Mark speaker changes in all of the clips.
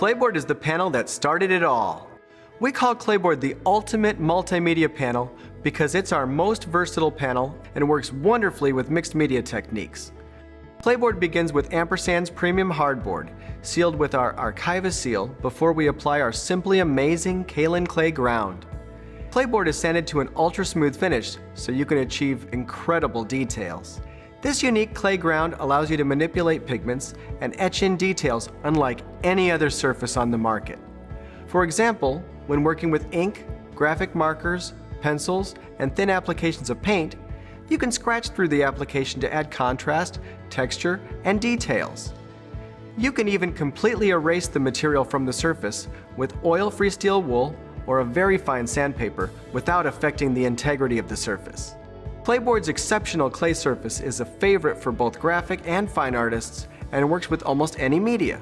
Speaker 1: Claybord is the panel that started it all. We call Claybord the ultimate multimedia panel because it's our most versatile panel and works wonderfully with mixed media techniques. Claybord begins with Ampersand's premium hardboard, sealed with our Archivus seal before we apply our simply amazing kaolin clay ground. Claybord is sanded to an ultra-smooth finish so you can achieve incredible details. This unique clay ground allows you to manipulate pigments and etch in details unlike any other surface on the market. For example, when working with ink, graphic markers, pencils, and thin applications of paint, you can scratch through the application to add contrast, texture, and details. You can even completely erase the material from the surface with oil-free steel wool or a very fine sandpaper without affecting the integrity of the surface. Claybord's exceptional clay surface is a favorite for both graphic and fine artists and works with almost any media.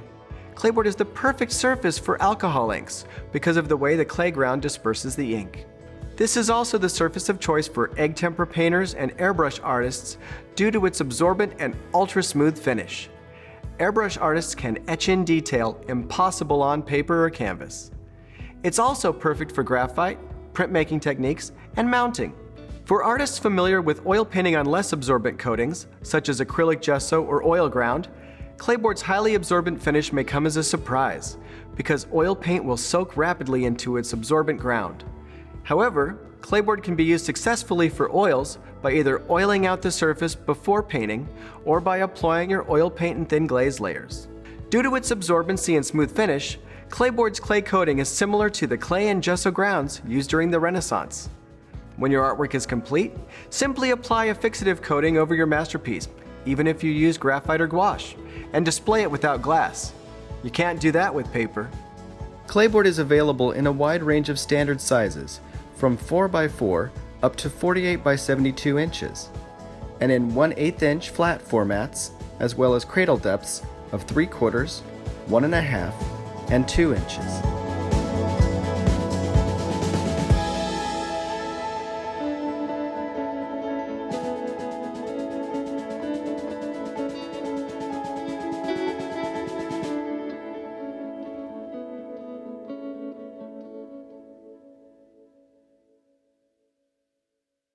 Speaker 1: Claybord is the perfect surface for alcohol inks because of the way the clay ground disperses the ink. This is also the surface of choice for egg temper painters and airbrush artists due to its absorbent and ultra-smooth finish. Airbrush artists can etch in detail impossible on paper or canvas. It's also perfect for graphite, printmaking techniques, and mounting. For artists familiar with oil painting on less absorbent coatings, such as acrylic gesso or oil ground, Claybord's highly absorbent finish may come as a surprise, because oil paint will soak rapidly into its absorbent ground. However, Claybord can be used successfully for oils by either oiling out the surface before painting or by applying your oil paint in thin glaze layers. Due to its absorbency and smooth finish, Claybord's clay coating is similar to the clay and gesso grounds used during the Renaissance. When your artwork is complete, simply apply a fixative coating over your masterpiece, even if you use graphite or gouache, and display it without glass. You can't do that with paper. Claybord is available in a wide range of standard sizes, from 4x4 up to 48x72 inches, and in 1/8 inch flat formats, as well as cradle depths of 3/4, 1.5, and 2 inches.